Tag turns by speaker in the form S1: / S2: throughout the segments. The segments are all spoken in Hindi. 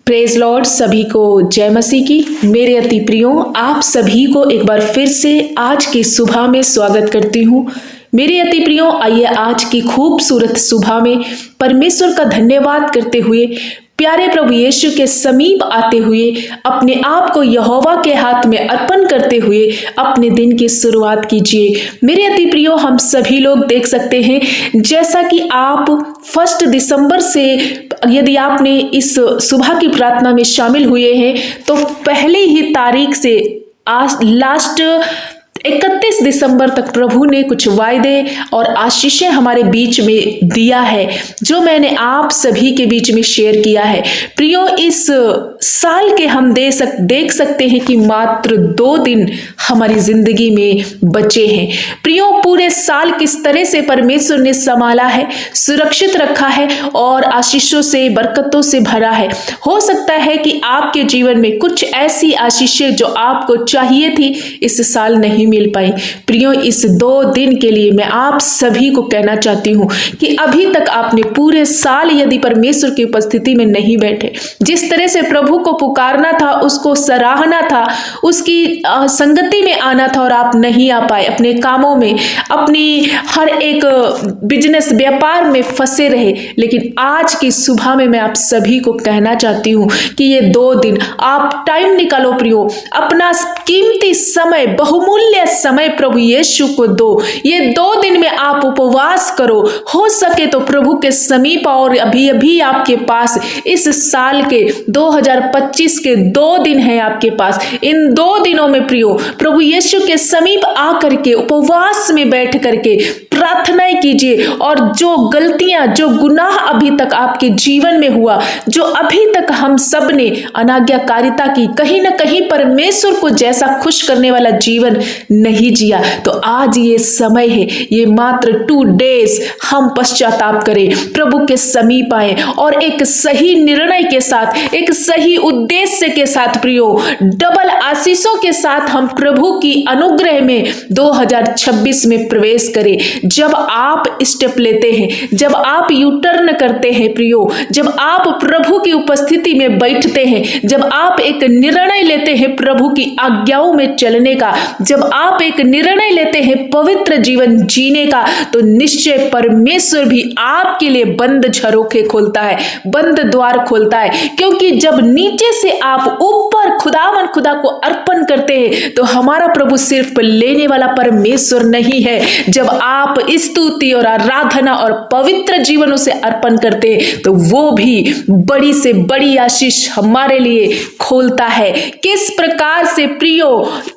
S1: Praise Lord. सभी को जय मसीह की। मेरे अति प्रियो, आप सभी को एक बार फिर से आज की सुबह में स्वागत करती हूँ। मेरे अति प्रियो, आइए आज की खूबसूरत सुबह में परमेश्वर का धन्यवाद करते हुए, प्यारे प्रभु यीशु के समीप आते हुए, अपने आप को यहोवा के हाथ में अर्पण करते हुए अपने दिन की शुरुआत कीजिए। मेरे अति प्रियो, हम सभी लोग देख सकते हैं, जैसा कि आप 1 दिसंबर से यदि आपने इस सुबह की प्रार्थना में शामिल हुए हैं तो पहले ही तारीख से आज लास्ट 31 दिसंबर तक प्रभु ने कुछ वायदे और आशीषें हमारे बीच में दिया है, जो मैंने आप सभी के बीच में शेयर किया है। प्रियो, इस साल के हम देख सकते हैं कि मात्र 2 दिन हमारी जिंदगी में बचे हैं। प्रियो, पूरे साल किस तरह से परमेश्वर ने संभाला है, सुरक्षित रखा है और आशीषों से, बरकतों से भरा है। हो सकता है कि आपके जीवन में कुछ ऐसी आशीषें जो आपको चाहिए थी इस साल नहीं मिल पाई। प्रियो, इस 2 दिन के लिए मैं आप सभी को कहना चाहती हूं कि अभी तक आपने पूरे साल यदि परमेश्वर की उपस्थिति में नहीं बैठे, जिस तरह से प्रभु को पुकारना था, उसको सराहना था, उसकी संगति में आना था और आप नहीं आ पाए, अपने कामों में, अपनी हर एक बिजनेस व्यापार में फंसे रहे। लेकिन आज की सुबह में मैं आप सभी को कहना चाहती हूं कि ये 2 दिन आप टाइम निकालो प्रियो, अपना कीमती समय, बहुमूल्य समय प्रभु यीशु को दो। ये 2 दिन में आप उपवास करो, हो सके तो प्रभु के समीप। और अभी अभी आपके पास इस साल के 2025 के 2 दिन है आपके पास। इन 2 दिनों में प्रियो, प्रभु यीशु के समीप आकर के उपवास में बैठ करके प्रार्थनाएं कीजिए। और जो गलतियां, जो गुनाह अभी तक आपके जीवन में हुआ, जो अभी तक हम सब ने अनाज्ञाकारिता की, कहीं ना कहीं परमेश्वर को जैसा खुश करने वाला जीवन नहीं जिया, तो आज ये समय है, ये मात्र 2 डेज हम पश्चाताप करें, प्रभु के समीप आए और एक सही निर्णय के साथ, एक सही उद्देश्य के साथ प्रियो, डबल आशीषों के साथ हम प्रभु की अनुग्रह में 2026 में प्रवेश करें। जब आप स्टेप लेते हैं, जब आप यू टर्न करते हैं प्रियो, जब आप प्रभु की उपस्थिति में बैठते हैं, जब आप एक निर्णय लेते हैं प्रभु की आज्ञाओं में चलने का, जब आप एक निर्णय लेते हैं पवित्र जीवन जीने का, तो निश्चय परमेश्वर भी आपके लिए बंद झरोखे खोलता है, बंद द्वार खोलता है। क्योंकि जब नीचे से आप ऊपर खुदा को अर्पण करते हैं, तो हमारा प्रभु सिर्फ लेने वाला परमेश्वर नहीं है। जब आप स्तुति और आराधना और पवित्र जीवन उसे अर्पण करते हैं, तो वो भी बड़ी से बड़ी आशीष हमारे लिए खोलता है। किस प्रकार से प्रियो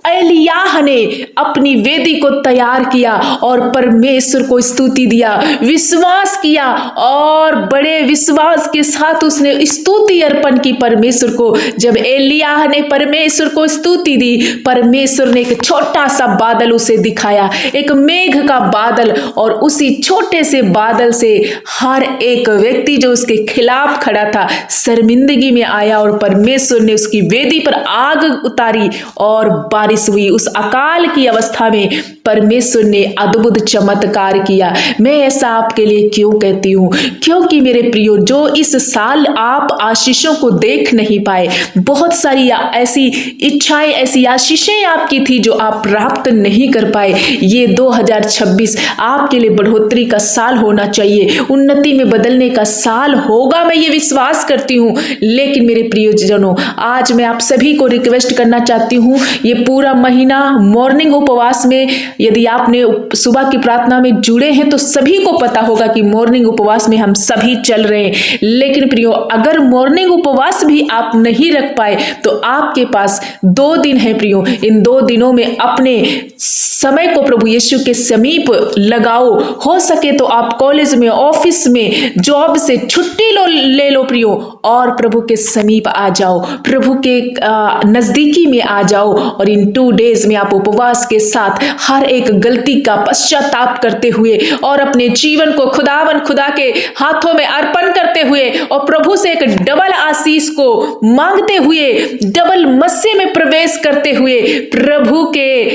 S1: एलियाह ने अपनी वेदी को तैयार किया और परमेश्वर को स्तुति दिया, विश्वास किया और बड़े विश्वास के साथ उसने स्तुति अर्पण की परमेश्वर को। जब एलियाह ने परमेश्वर को स्तुति दी, परमेश्वर ने एक छोटा सा बादल उसे दिखाया, एक मेघ का बादल, और उसी छोटे से बादल से हर एक व्यक्ति जो उसके खिलाफ खड़ा था शर्मिंदगी में आया और परमेश्वर ने उसकी वेदी पर आग उतारी और बारिश हुई। उस अकाल की अवस्था में परमेश्वर ने अद्भुत चमत्कार किया। मैं ऐसा आपके लिए क्यों कहती हूँ? क्योंकि मेरे प्रियो, जो इस साल आप आशीषों को देख नहीं पाए, बहुत सारी ऐसी इच्छाएं, ऐसी आशीषें आपकी थी जो आप प्राप्त नहीं कर पाए, ये 2026 आपके लिए बढ़ोतरी का साल होना चाहिए, उन्नति में बदलने का साल होगा, मैं ये विश्वास करती हूँ। लेकिन मेरे प्रियजनों, आज मैं आप सभी को रिक्वेस्ट करना चाहती हूँ, ये पूरा महीना मॉर्निंग उपवास में, यदि आपने सुबह की प्रार्थना में जुड़े हैं तो सभी को पता होगा कि मॉर्निंग उपवास में हम सभी चल रहे हैं। लेकिन प्रियो, अगर मॉर्निंग उपवास भी आप नहीं रख पाए तो आपके पास 2 दिन है प्रियो। इन 2 दिनों में अपने समय को प्रभु यीशु के समीप लगाओ। हो सके तो आप कॉलेज में, ऑफिस में, जॉब से छुट्टी ले लो प्रियो, और प्रभु के समीप आ जाओ, प्रभु के नजदीकी में आ जाओ। और इन 2 डेज में आप उपवास के साथ हर एक गलती का पश्चाताप करते हुए और अपने जीवन को खुदा के हाथों में अर्पण करते हुए और प्रभु से एक डबल आशीष को मांगते हुए, डबल मस्से में प्रवेश करते हुए, प्रभु के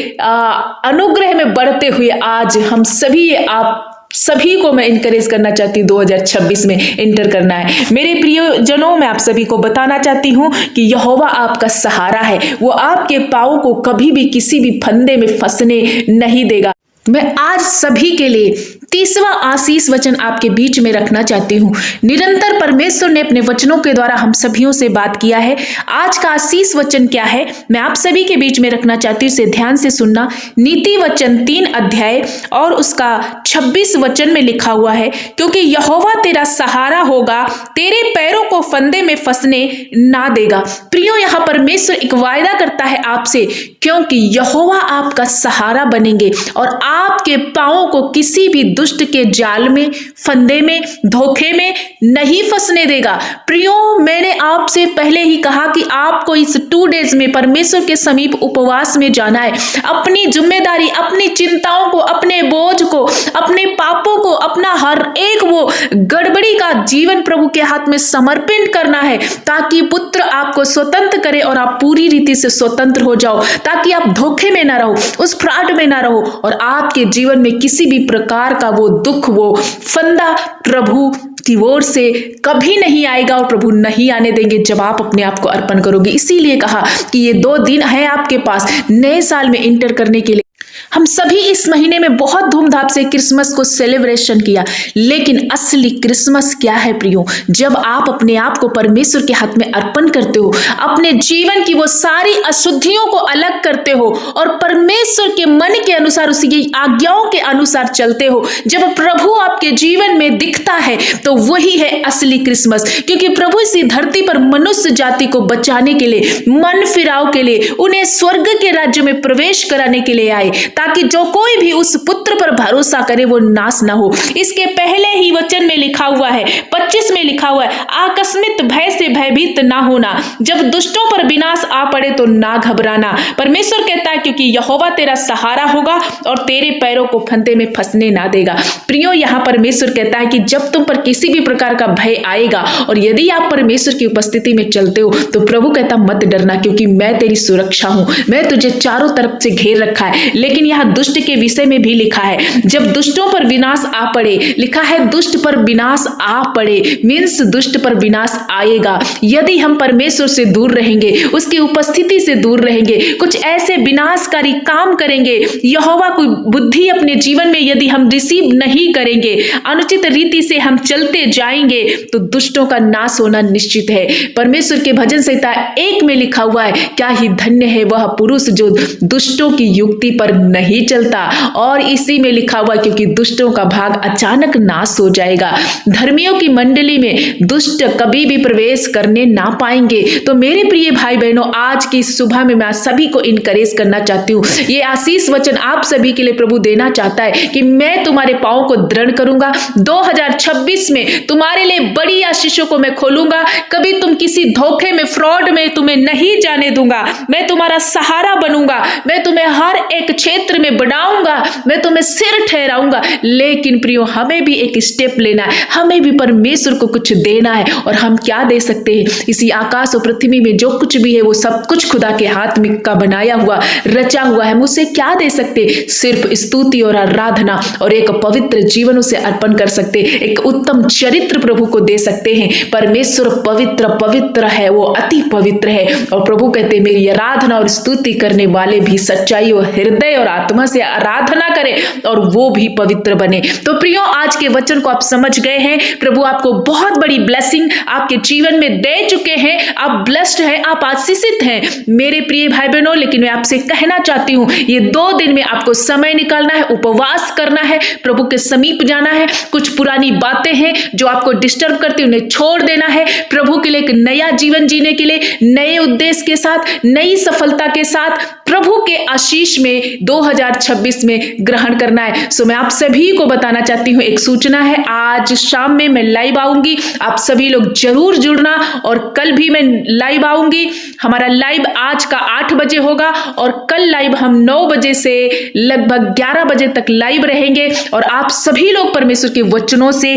S1: अनुग्रह में बढ़ते हुए, आज हम सभी आप सभी को मैं इनकरेज करना चाहती हूँ 2026 में एंटर करना है। मेरे प्रियजनों, मैं आप सभी को बताना चाहती हूँ कि यहोवा आपका सहारा है। वो आपके पाँव को कभी भी किसी भी फंदे में फंसने नहीं देगा। मैं आज सभी के लिए 30वां आशीष वचन आपके बीच में रखना चाहती हूँ। निरंतर परमेश्वर ने अपने वचनों के द्वारा हम सभियों से बात किया है। आज का आशीष वचन क्या है, मैं आप सभी के बीच में रखना चाहती हूँ, इसे ध्यान से सुनना। नीति वचन 3 अध्याय और उसका 26 वचन में लिखा हुआ है, क्योंकि यहोवा तेरा सहारा होगा, तेरे पैरों को फंदे में फंसने ना देगा। प्रियो, यहाँ परमेश्वर एक वायदा करता है आपसे, क्योंकि यहोवा आपका सहारा बनेंगे और आपके पांवों को किसी भी दुष्ट के जाल में, फंदे में, धोखे में नहीं फंसने देगा। प्रियो, मैंने आपसे पहले ही कहा कि आपको इस 2 डेज में परमेश्वर के समीप उपवास में जाना है। अपनी जिम्मेदारी, अपनी चिंताओं को, अपने बोझ को, अपने पापों को, अपना हर एक वो गड़बड़ी का जीवन प्रभु के हाथ में समर्पित करना है, ताकि पुत्र आपको स्वतंत्र करे और आप पूरी रीति से स्वतंत्र हो जाओ, ताकि आप धोखे में ना रहो, उस फ्रॉड में ना रहो और आपके जीवन में किसी भी प्रकार का वो दुख, वो फंदा प्रभु की ओर से कभी नहीं आएगा और प्रभु नहीं आने देंगे जब आप अपने आप को अर्पण करोगे। इसीलिए कहा कि ये 2 दिन है आपके पास नए साल में एंटर करने के लिए। हम सभी इस महीने में बहुत धूमधाम से क्रिसमस को सेलिब्रेशन किया, लेकिन असली क्रिसमस क्या है प्रियो? जब आप अपने आप को परमेश्वर के हाथ में अर्पण करते हो, अपने जीवन की वो सारी अशुद्धियों को अलग करते हो और परमेश्वर के मन के अनुसार, उसकी आज्ञाओं के अनुसार चलते हो। जब प्रभु आपके जीवन में दिखता है तो वही है असली क्रिसमस, क्योंकि प्रभु इसी धरती पर मनुष्य जाति को बचाने के लिए, मन फिराव के लिए, उन्हें स्वर्ग के राज्य में प्रवेश कराने के लिए आए, ताकि जो कोई भी उस पुत्र पर भरोसा करे वो नाश ना हो। इसके पहले ही वचन में लिखा हुआ है, 25 में लिखा हुआ है, आकस्मिक भय से भयभीत ना होना, जब दुष्टों पर विनाश आ पड़े तो ना घबराना। परमेश्वर कहता है, क्योंकि यहोवा तेरा सहारा होगा और तेरे पैरों को फंदे में फंसने ना देगा। प्रियो, यहाँ परमेश्वर कहता है कि जब तुम पर किसी भी प्रकार का भय आएगा और यदि आप परमेश्वर की उपस्थिति में चलते हो तो प्रभु कहता मत डरना, क्योंकि मैं तेरी सुरक्षा हूं, मैं तुझे चारों तरफ से घेर रखा है। लेकिन यहाँ दुष्ट के विषय में भी लिखा है, जब दुष्टों पर विनाश आ पड़े, लिखा है दुष्ट पर विनाश आ पड़े, मीन्स दुष्ट पर विनाश आएगा। यदि हम परमेश्वर से दूर रहेंगे, उसकी उपस्थिति से दूर रहेंगे, कुछ ऐसे विनाशकारी काम करेंगे, यहोवा की बुद्धि अपने जीवन में यदि हम रिसीव नहीं करेंगे, अनुचित रीति से हम चलते जाएंगे, तो दुष्टों का नाश होना निश्चित है। परमेश्वर के भजन संहिता 1 में लिखा हुआ है, क्या ही धन्य है वह पुरुष जो दुष्टों की युक्ति पर नहीं चलता। और इसी में लिखा हुआ, क्योंकि दुष्टों का भाग अचानक नाश हो जाएगा, धर्मियों की मंडली में दुष्ट कभी भी प्रवेश करने ना पाएंगे। तो मेरे प्रिय भाई बहनों, आज की सुबह में मैं सभी को इनकरेज करना चाहती हूँ। ये आशीष वचन आप सभी के लिए प्रभु देना चाहता है कि मैं तुम्हारे पांवों को दृढ़ करूंगा, 2026 में तुम्हारे लिए बड़ी आशीषों को मैं खोलूंगा, कभी तुम किसी धोखे में, फ्रॉड में तुम्हें नहीं जाने दूंगा, मैं तुम्हारा सहारा बनूंगा, मैं तुम्हें हर एक क्षेत्र में बढ़ाऊंगा, मैं तुम्हें सिर ठहराऊंगा। लेकिन प्रियो, हमें भी एक स्टेप लेना है, हमें भी परमेश्वर को कुछ देना है। और हम क्या दे सकते हैं? इसी आकाश और पृथ्वी में जो कुछ भी है वो सब कुछ खुदा के हाथ में का बनाया हुआ, रचा हुआ है। हम उससे क्या दे सकते? सिर्फ स्तुति और आराधना और एक पवित्र जीवन उसे अर्पण कर सकते, एक उत्तम चरित्र प्रभु को दे सकते हैं। परमेश्वर पवित्र पवित्र है, वो अति पवित्र है। और प्रभु कहते हैं, मेरी आराधना और स्तुति करने वाले भी सच्चाई और हृदय और आत्मा से आराधना करें और वो भी पवित्र बने। तो प्रियो, आज के वचन को आप समझ गए हैं। प्रभु आपको बहुत बड़ी ब्लेसिंग आपके जीवन में दे चुके हैं। आप ब्लेस्ड हैं, आप आशीषित हैं मेरे प्रिय भाई बहनों। लेकिन मैं आपसे कहना चाहती हूँ, ये 2 दिन में आपको समय निकालना है, उपवास करना है, प्रभु के समीप जाना है। कुछ पुरानी बातें हैं जो आपको डिस्टर्ब करती, उन्हें छोड़ देना है। प्रभु के लिए एक नया जीवन जीने के लिए, नए उद्देश्य के साथ, नई सफलता के साथ प्रभु के आशीष में 2026 में ग्रहण करना है। सो मैं आप सभी को बताना चाहती हूँ, एक सूचना है, आज शाम में मैं लाइव आऊंगी, आप सभी लोग जरूर जुड़ना। और कल भी मैं लाइव आऊंगी। हमारा लाइव आज का 8 बजे होगा और कल लाइव हम 9 बजे से लगभग 11 बजे तक लाइव रहेंगे। और आप सभी लोग परमेश्वर के वचनों से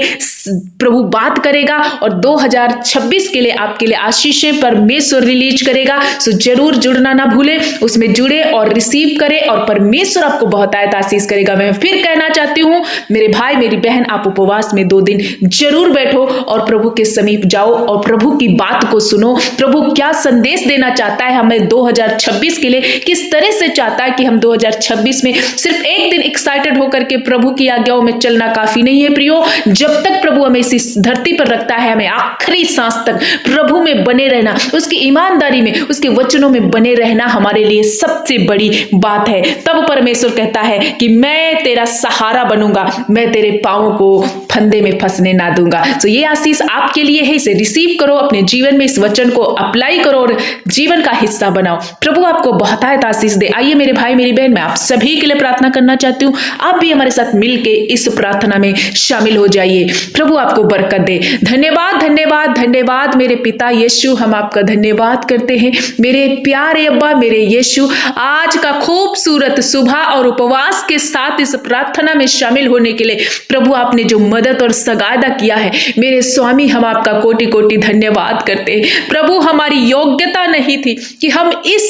S1: प्रभु बात करेगा और 2026 के लिए आपके लिए आशीषें परमेश्वर रिलीज करेगा। सो जरूर जुड़ना ना भूलें, उसमें जुड़े और रिसीव करें और परमेश्वर परमेश्वर आपको बहुतायत आशीष करेगा। मैं फिर कहना चाहती हूँ मेरे भाई मेरी बहन, आप उपवास में 2 दिन जरूर बैठो और प्रभु के समीप जाओ और प्रभु की बात को सुनो। प्रभु क्या संदेश देना चाहता है हमें 2026 के लिए, किस तरह से चाहता है कि हम 2026 में सिर्फ एक दिन एक्साइटेड होकर के प्रभु की आज्ञाओं में चलना काफी नहीं है प्रियो। जब तक प्रभु हमें इस धरती पर रखता है, हमें आखिरी सांस तक प्रभु में बने रहना, उसकी ईमानदारी में, उसके वचनों में बने रहना हमारे लिए सबसे बड़ी बात है। तब परमेश्वर कहता है कि मैं तेरा सहारा बनूंगा, मैं तेरे पांवों को फंदे में फंसने ना दूंगा। तो ये आशीष आपके लिए है, इसे रिसीव करो, अपने जीवन में इस वचन को अप्लाई करो और जीवन का हिस्सा बनाओ। प्रभु आपको बहुतायत आशीष दे। आइए मेरे भाई मेरी बहन, मैं आप सभी के लिए प्रार्थना करना चाहती हूँ। आप भी हमारे साथ मिलके इस प्रार्थना में शामिल हो जाइए। प्रभु आपको बरकत दे। धन्यवाद धन्यवाद धन्यवाद मेरे पिता यीशु, हम आपका धन्यवाद करते हैं मेरे प्यारे अब्बा, मेरे यीशु। आज का खूबसूरत सुबह और उपवास के साथ इस प्रार्थना में शामिल होने के लिए प्रभु आपने जो मदद और सगादा किया है मेरे स्वामी, हम आपका कोटि कोटि धन्यवाद करते हैं। प्रभु हमारी योग्यता नहीं थी कि हम इस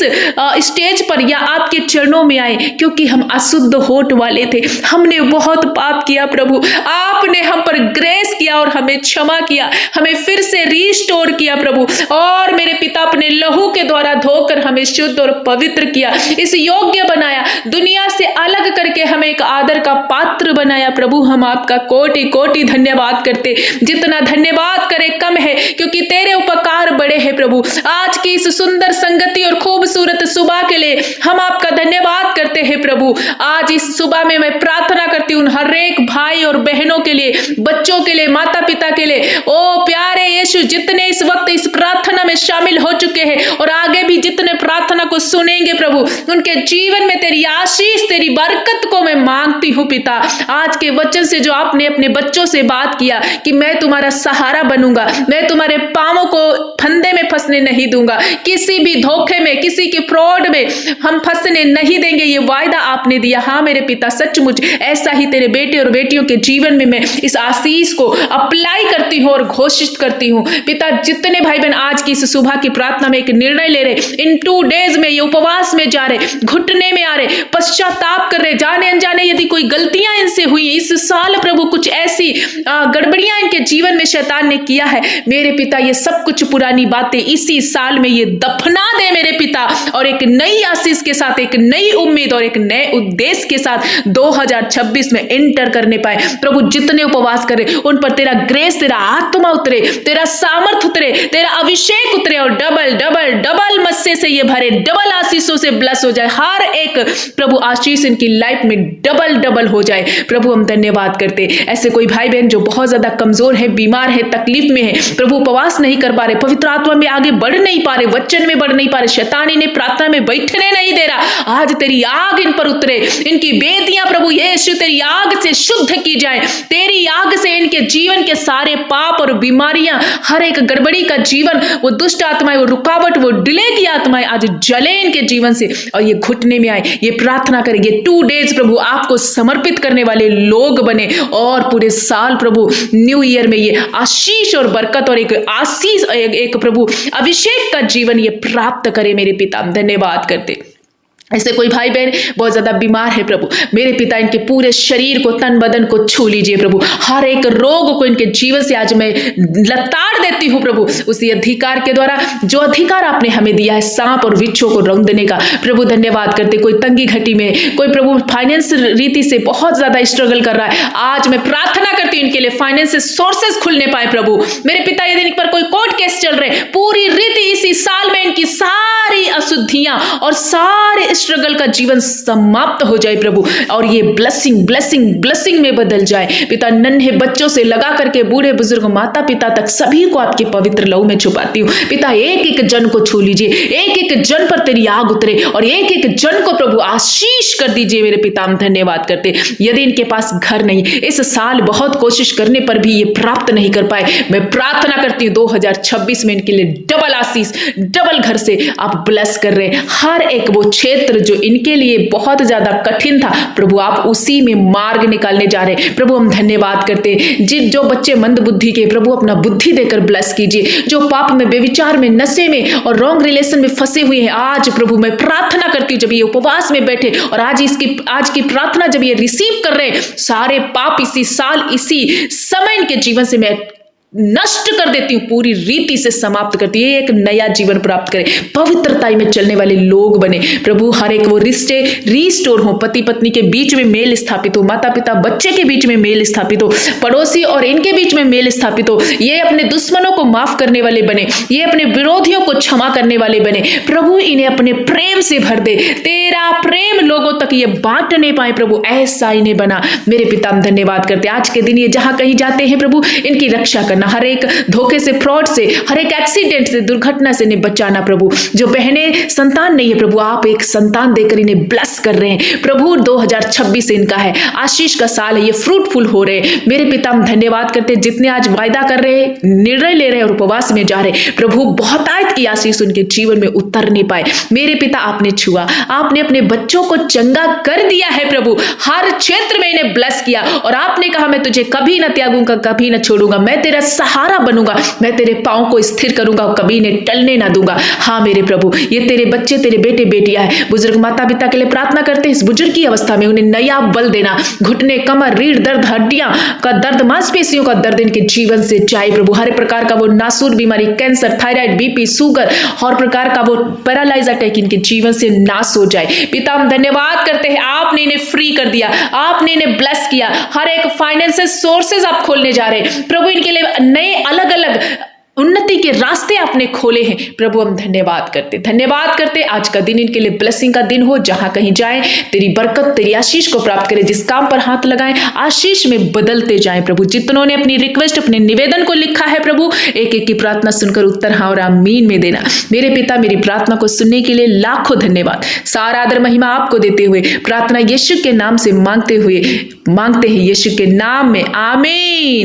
S1: स्टेज पर या आपके चरणों में आए, क्योंकि हम अशुद्ध होठ वाले थे, हमने बहुत पाप किया। प्रभु आपने हम पर ग्रेस किया और हमें क्षमा किया, हमें फिर से रिस्टोर किया प्रभु। और मेरे पिता अपने लहू के द्वारा धोकर हमें शुद्ध और पवित्र किया, इस योग्य बनाया, दुनिया से अलग करके हमें एक आदर का पात्र बनाया। प्रभु हम आपका कोटि कोटि धन्यवाद करते। जितना धन्यवाद करे कम है, क्योंकि तेरे उपकार बड़े हैं प्रभु। आज की इस सुंदर संगति और खूबसूरत सुबह के लिए हम आपका धन्यवाद करते हैं प्रभु। आज इस सुबह में मैं प्रार्थना करती हूँ हर एक भाई और बहनों के लिए, बच्चों के लिए, माता पिता के लिए। ओ प्यारे यीशु, जितने इस वक्त इस प्रार्थना में शामिल हो चुके हैं और आगे भी जितने प्रार्थना को सुनेंगे प्रभु, उनके जीवन में तेरी आशीष, तेरी बरकत को मैं मांगती हूँ पिता। आज के वचन से जो आपने अपने बच्चों से बात किया कि मैं तुम्हारा सहारा बनूंगा, मैं तुम्हारे पांवों को फंदे में फंसने नहीं दूंगा, किसी भी धोखे में, किसी के फ्रॉड में हम फंसने नहीं देंगे, ये वायदा आपने दिया। हाँ मेरे पिता, सचमुच ऐसा ही तेरे बेटे और बेटियों के जीवन में मैं इस आशीष को अप्लाई करती हूँ और घोषित करती हूँ पिता। जितने भाई बहन आज की इस सुबह की प्रार्थना में एक निर्णय ले रहे, इन 2 डेज में ये उपवास में जा रहे, घुटने में आ रहे, पश्चाताप कर रहे, जाने अनजाने यदि कोई गलतियां इनसे हुई इस साल प्रभु, कुछ ऐसी गड़बड़ियां इनके जीवन में शैतान ने किया है, मेरे पिता ये सब कुछ पुरानी बातें इसी साल में ये दफना दे मेरे पिता, और एक नई आशीष के साथ, एक नई उम्मीद और एक नए उद्देश्य के साथ 2026 में एंटर करने पाए प्रभु। जितने उपवास करे उन पर तेरा ग्रेस, तेरा आत्मा उतरे, तेरा सामर्थ उतरे, तेरा अभिषेक उतरे और डबल डबल डबल मस्से से ये भरे, डबल आशीषों से ब्लस हो जाए। हर एक प्रभु आशीष इनकी लाइफ में डबल डबल हो जाए प्रभु। हम धन्यवाद करते। ऐसे कोई भाई बहन जो बहुत ज्यादा कमजोर है, बीमार है, तकलीफ में है प्रभु, उपवास नहीं कर पा रहे, पवित्र आत्मा में आगे बढ़ नहीं पा रहे, वचन में बढ़ नहीं पा रहे, शैतान इन्हें प्रार्थना में बैठने नहीं दे रहा, आज तेरी आग इन पर उतरे, इनकी बेदियां प्रभु यीशु तेरी आग से शुद्ध की जाए, तेरी आग से इनके जीवन के सारे पाप और बीमारियां, हर एक गड़बड़ी का जीवन, वो दुष्ट आत्माएं, वो रुकावट, वो डिले की आत्माएं आज जले इनके जीवन से और ये घुटने में आए। ये प्रार्थना करेंगे 2 डेज प्रभु आपको समर्पित करने वाले लोग बने और पूरे साल प्रभु न्यू ईयर में ये आशीष और बरकत और एक आशीष, एक प्रभु अभिषेक का जीवन ये प्राप्त करे मेरे पिता। धन्यवाद करते। ऐसे कोई भाई बहन बहुत ज्यादा बीमार है प्रभु, मेरे पिता इनके पूरे शरीर को, तन बदन को छू लीजिए प्रभु, हर एक रोग को इनके जीवन से आज मैं लताड़ देती हूँ प्रभु, उसी अधिकार के द्वारा जो अधिकार आपने हमें दिया है सांप और बिच्छू को रौंदने का प्रभु। धन्यवाद करते। कोई तंगी घटी में, कोई प्रभु फाइनेंस रीति से बहुत ज्यादा स्ट्रगल कर रहा है, आज मैं प्रार्थना करती हूँ इनके लिए फाइनेंस सोर्सेस खुलने पाए प्रभु। मेरे पिता यदि इन पर कोई कोर्ट केस चल रहे, पूरी रीति इसी साल में इनकी सारी अशुद्धियां और सारे स्ट्रगल का जीवन समाप्त हो जाए प्रभु, और ये ब्लेसिंग ब्लेसिंग ब्लेसिंग में बदल जाए पिता। नन्हे बच्चों से लगा करके बूढ़े बुजुर्ग, माता पिता तक सभी को आपके पवित्र लहू में छुपाती हूँ पिता। एक एक जन को छू लीजिए, एक एक जन पर तेरी आग उतरे और एक एक जन को प्रभु आशीष कर दीजिए मेरे पिता। हम धन्यवाद करते। यदि इनके पास घर नहीं, इस साल बहुत कोशिश करने पर भी ये प्राप्त नहीं कर पाए, मैं प्रार्थना करती हूँ 2026 में इनके लिए डबल आशीष, डबल घर से आप ब्लेस कर रहे हैं। हर एक वो क्षेत्र जो इनके लिए बहुत ज्यादा कठिन था प्रभु, आप उसी में मार्ग निकालने जा रहे हैं। प्रभु हम धन्यवाद करते हैं। जो बच्चे मंद बुद्धि के, प्रभु अपना बुद्धि देकर ब्लेस कीजिए। जो पाप में, बेविचार में, नशे में और रॉन्ग रिलेशन में फंसे हुए हैं, आज प्रभु मैं प्रार्थना करती हूँ जब ये उपवास में बैठे और आज की प्रार्थना जब ये रिसीव कर रहे हैं, सारे पाप इसी साल इसी समय इनके जीवन से मैं नष्ट कर देती हूँ, पूरी रीति से समाप्त करती है। एक नया जीवन प्राप्त करें, पवित्रताई में चलने वाले लोग बने। प्रभु हर एक वो रिश्ते रीस्टोर हो, पति पत्नी के बीच में मेल स्थापित हो, माता पिता बच्चे के बीच में मेल स्थापित हो, पड़ोसी और इनके बीच में मेल स्थापित हो। ये अपने दुश्मनों को माफ करने वाले बने, ये अपने विरोधियों को क्षमा करने वाले बने। प्रभु इन्हें अपने प्रेम से भर दे, तेरा प्रेम लोगों तक ये बांट नहीं पाए प्रभु, ऐसा इन्हें बना। मेरे पिता हम धन्यवाद करते, आज के दिन ये जहां कहीं जाते हैं प्रभु इनकी रक्षा करना, हर एक धोखे से, फ्रॉड से, हर एक एक्सीडेंट से, दुर्घटना से इन्हें बचाना प्रभु। जो बहनें संतान नहीं है प्रभु, आप एक संतान देकर इन्हें ब्लेस कर रहे हैं प्रभु। 2026 इनका है, आशीष का साल है, ये फ्रूटफुल हो रहे हैं। मेरे पिता हम धन्यवाद करते हैं, जितने आज वायदा कर रहे हैं, निर्णय ले रहे हैं और उपवास में जा रहे हैं प्रभु, बहुतायत की आशीष उनके जीवन में उतर नहीं पाए। मेरे पिता आपने छुआ, आपने अपने बच्चों को चंगा कर दिया है प्रभु, हर क्षेत्र में इन्हें ब्लेस किया और आपने कहा मैं तुझे कभी न त्यागूंगा, कभी न छोड़ूंगा, मैं तेरा सहारा बनूंगा, मैं तेरे पांव को स्थिर करूंगा और कभी इन्हें टलने ना दूंगा। हाँ मेरे प्रभु, ये तेरे बच्चे, तेरे बेटे बेटियां हैं। बुजुर्ग माता पिता के लिए प्रार्थना करते हैं, इस बुजुर्ग की अवस्था में उन्हें नया बल देना, घुटने, कमर, रीढ़ दर्द, हड्डियां का दर्द, मांसपेशियों का दर्द इनके जीवन से जाए प्रभु। हर प्रकार का वो नासूर बीमारी, कैंसर, थायराइड, बीपी, शुगर, हर प्रकार का वो पैरालाइज अटैक इनके जीवन से नाश हो जाए। पिता हम धन्यवाद करते हैं, आपने इन्हें फ्री कर दिया, आपने इन्हें ब्लेस किया। हर एक फाइनेंशियल सोर्सेज आप खोलने जा रहे हैं प्रभु, इनके लिए नए अलग अलग उन्नति के रास्ते आपने खोले हैं प्रभु। हम धन्यवाद करते। आज का दिन इनके लिए ब्लेसिंग का दिन हो, जहां कहीं जाए तेरी बरकत, तेरी आशीष को प्राप्त करें। जिस काम पर हाथ लगाएं आशीष में बदलते जाएं प्रभु। जितनों ने अपनी रिक्वेस्ट, अपने निवेदन को लिखा है प्रभु, एक एक की प्रार्थना सुनकर उत्तर हाँ और आमीन में देना। मेरे पिता मेरी प्रार्थना को सुनने के लिए लाखों धन्यवाद। सारा आदर महिमा आपको देते हुए प्रार्थना यीशु के नाम से मांगते हैं, यीशु के नाम में आमीन।